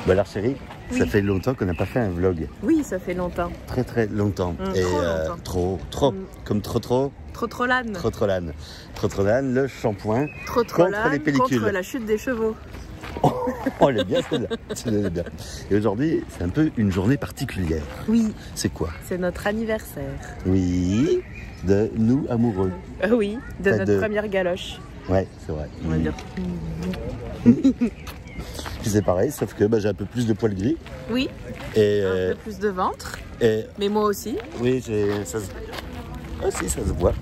Bah alors chérie, Oui. ça fait longtemps qu'on n'a pas fait un vlog. Oui, ça fait longtemps. Très très longtemps. Et trop longtemps. trop. Comme trop. Trotrolane. Trotrolane. Trotrolane, le shampoing contre les Trotrolane pellicules. contre la chute des chevaux. Oh, elle est bien celle-là. Celle-là, elle est bien. Et aujourd'hui, c'est un peu une journée particulière. Oui, C'est quoi? c'est notre anniversaire. Oui, de nous amoureux. Oui, de Pas notre de- première galoche, Ouais, c'est vrai. on va dire. Puis c'est pareil, sauf que j'ai un peu plus de poils gris. Oui, Et, un peu plus de ventre, et mais moi aussi. oui, ça se... Ah si, ça se voit.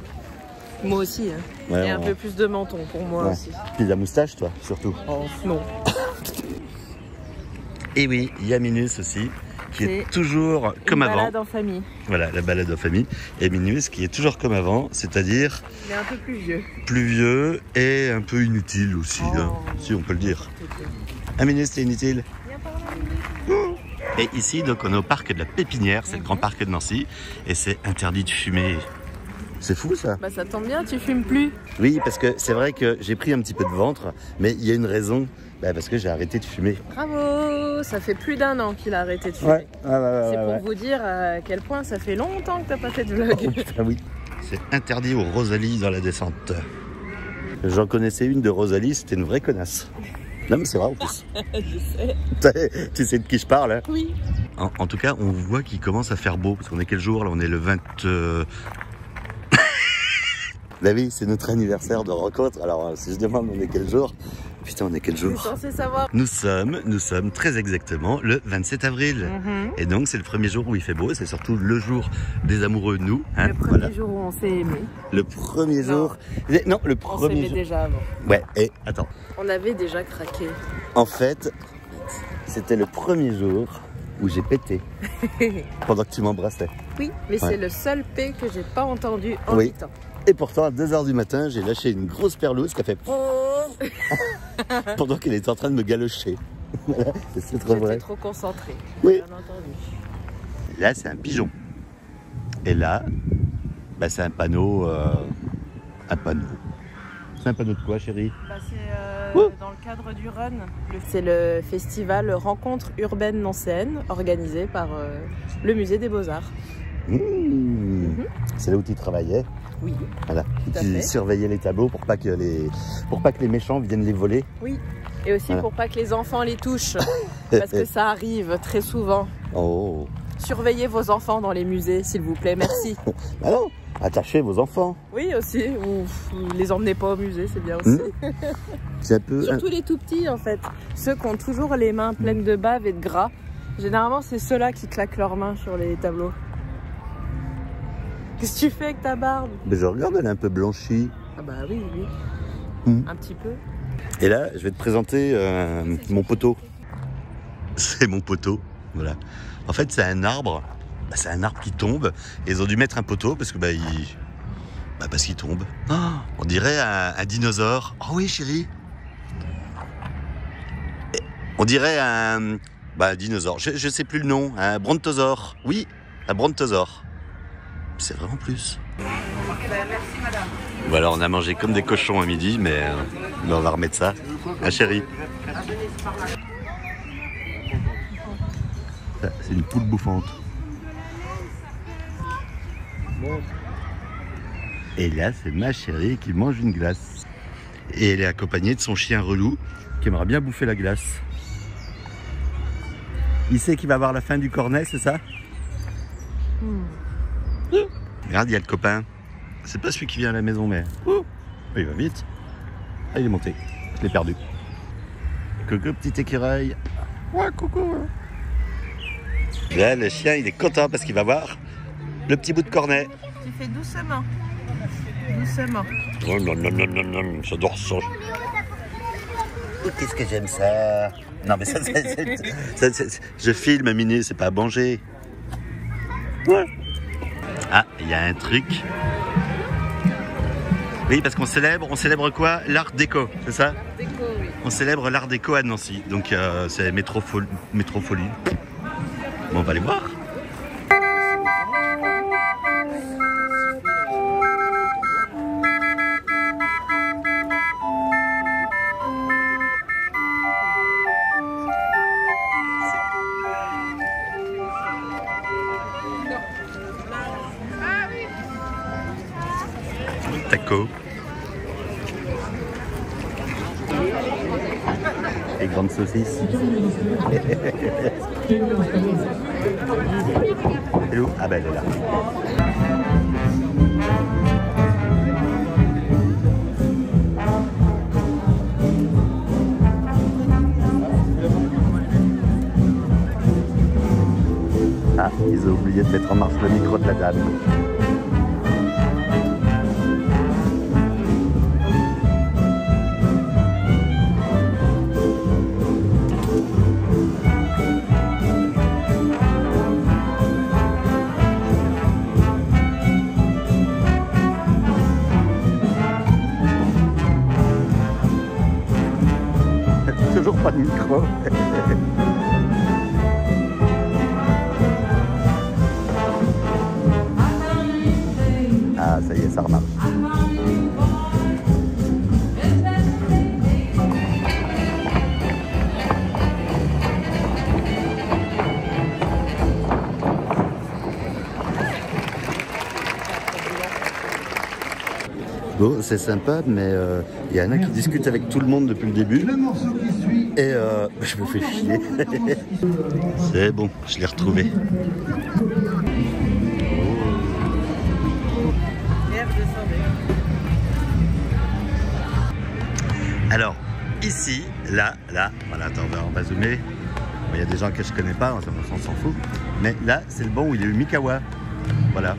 Moi aussi, hein. Ouais, Et un on- peu plus de menton pour moi Ouais. aussi. Puis la moustache, toi, surtout. Oh, non. Et oui, il y a Minus aussi, qui est C'est toujours comme Une avant. balade en famille. Voilà, la balade en famille. Et Minus qui est toujours comme avant, c'est-à-dire Il est un peu plus vieux. plus vieux et un peu inutile aussi, Oh. hein, si on peut le dire. Ah Minus, c'est inutile. Viens par là, Mimi. Et ici, donc, on est au parc de la Pépinière, c'est le grand parc de Nancy, et c'est interdit de fumer. C'est fou ça. Bah ça tombe bien, tu fumes plus. Oui, parce que c'est vrai que j'ai pris un petit peu de ventre, mais il y a une raison, parce que j'ai arrêté de fumer. Bravo, ça fait plus d'1 an qu'il a arrêté de fumer. C'est pour vous dire à quel point ça fait longtemps que t'as pas fait de vlog. Oh putain, oui. C'est interdit aux Rosalie dans la descente. J'en connaissais une de Rosalie, c'était une vraie connasse. Non mais c'est vrai en plus. Je sais. Tu sais de qui je parle, hein? Oui. En tout cas, on voit qu'il commence à faire beau, parce qu'on est quel jour là? On est le 20... Bah oui, c'est notre anniversaire de rencontre. Alors, si je demande on est quel jour? Putain, on est quel Je suis jour? censée savoir. Nous sommes très exactement le 27 avril. Et donc, c'est le premier jour où il fait beau. C'est surtout le jour des amoureux, nous. Hein, Le premier voilà. jour où on s'est aimé. Le premier Non. jour... Non, le On premier s'aimait jour... déjà avant. Ouais, et attends. On avait déjà craqué. En fait, c'était le premier jour où j'ai pété pendant que tu m'embrassais. Oui, mais Ouais. c'est le seul P que j'ai pas entendu en Oui. 8 ans. Et pourtant, à 2 h du matin, j'ai lâché une grosse perlouse qui a fait pendant qu'elle était en train de me galocher. Voilà, c'est trop J'étais vrai. trop concentrée. Oui. Bien entendu. Là, c'est un pigeon. Et là, c'est un panneau. Un panneau. C'est un panneau de quoi, chérie? C'est dans le cadre du Run. C'est le festival Rencontres urbaines nancéennes organisé par le musée des Beaux-Arts. C'est là où tu travaillais. Oui. Voilà. Tout à Tu fait. surveillais les tableaux pour pas que les méchants viennent les voler. Oui. Et aussi Voilà. pour pas que les enfants les touchent. Parce que ça arrive très souvent. Oh. Surveillez vos enfants dans les musées, s'il vous plaît. Merci. Bah non, attachez vos enfants. Oui, aussi. Ou les emmenez pas au musée, c'est bien aussi. C'est un peu. Surtout les tout petits, en fait. Ceux qui ont toujours les mains pleines de bave et de gras. Généralement, c'est ceux-là qui claquent leurs mains sur les tableaux. Qu'est-ce que tu fais avec ta barbe? Mais je regarde, elle est un peu blanchie. Ah bah oui, oui. Un petit peu. Et là, je vais te présenter mon poteau. C'est mon poteau, voilà. En fait, c'est un arbre. C'est un arbre qui tombe. Et ils ont dû mettre un poteau parce que parce qu'il tombe. Oh, on dirait un dinosaure. Oh oui, chérie. On dirait un dinosaure. Je sais plus le nom. Un brontosaure. Oui, un brontosaure. C'est vraiment plus. Merci, madame. Voilà, on a mangé comme des cochons à midi, mais on va remettre ça. Ah, chérie. Ça, c'est une poule bouffante. Et là, c'est ma chérie qui mange une glace. Et elle est accompagnée de son chien relou qui aimerait bien bouffer la glace. Il sait qu'il va avoir la fin du cornet, c'est ça? Regarde, il y a le copain. C'est pas celui qui vient à la maison, mais... il va vite. Ah, il est monté. Je l'ai perdu. Coucou, petit écureuil. Ouais, coucou. Là, le chien, il est content parce qu'il va voir le petit bout de cornet. Tu fais doucement. Doucement. Oh, non, non, non, non, non, j'adore ça. Oh, qu'est-ce que j'aime ça. Non, mais ça, je filme, Miné, c'est pas à manger. Ouais. Ah, il y a un truc. Oui, parce qu'on célèbre quoi? L'art déco, c'est ça? L'art déco, oui. On célèbre l'art déco à Nancy, donc c'est Métrofolie. Bon, on va aller voir. Taco. Et grandes saucisses. Elle est où? Ah ben elle est là. Ah, ils ont oublié de mettre en marche le micro de la dame. Toujours pas de micro. Ah, ça y est, ça remarche. Bon, c'est sympa, mais il y en a qui discutent avec tout le monde depuis le début. Et je me fais chier. C'est bon, je l'ai retrouvé. Alors, ici, là, voilà, attends, on va zoomer. Il y a des gens que je connais pas, on s'en fout. Mais là, c'est le banc où il y a eu Mikawa. Voilà.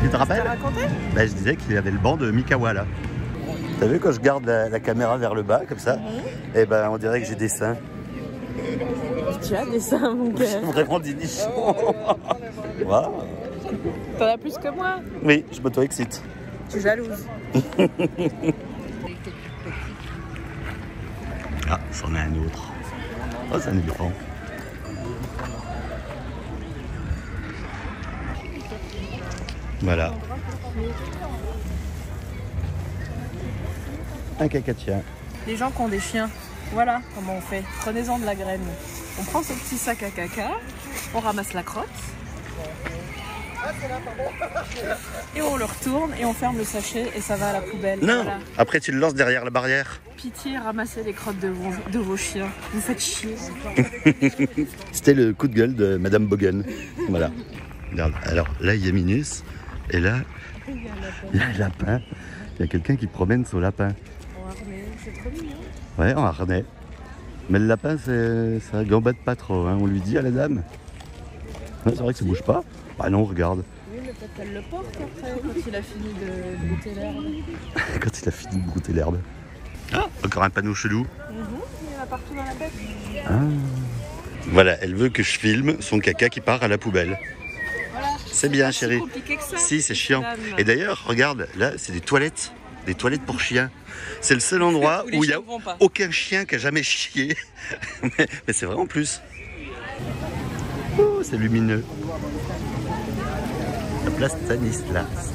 Tu te rappelles? Ben, je disais qu'il y avait le banc de Mikawa là. T'as vu quand je garde la caméra vers le bas comme ça? Et ben on dirait que j'ai des seins. Tu as des seins, mon gars. C'est vraiment des nichons. Wow. T'en as plus que moi. Oui, je m'auto-excite. Tu jalouses. Ah, c'en est un autre. Oh, c'est un éléphant. Voilà. Un cacatien. Les gens qui ont des chiens, voilà comment on fait. Prenez-en de la graine. On prend ce petit sac à caca, on ramasse la crotte. Et on le retourne et on ferme le sachet et ça va à la poubelle. Non, voilà. Après tu le lances derrière la barrière. Pitié, ramassez les crottes de vos chiens. Vous faites chier. C'était le coup de gueule de Madame Bogan. Voilà. Regarde, alors là il y a Minus et là il y a un lapin. Il y a quelqu'un qui promène son lapin. En harnais, c'est trop mignon. Ouais, en harnais. Mais le lapin, ça gambade pas trop, hein. On lui dit à la dame. Ouais, c'est vrai que ça bouge pas. Bah non, regarde. Oui, mais peut-être qu'elle le porte après, quand il a fini de brouter l'herbe. Quand il a fini de brouter l'herbe. Ah, encore un panneau chelou. Il y en a partout dans la bête. Ah. Voilà, elle veut que je filme son caca qui part à la poubelle. Voilà. C'est bien, Si chérie. compliqué que ça. Si, c'est chiant. Dame. Et d'ailleurs, regarde, là, c'est des toilettes. Des toilettes pour chiens. C'est le seul endroit où il n'y a aucun chien qui a jamais chié. mais c'est vrai en plus. Oh, c'est lumineux. La place Stanislas.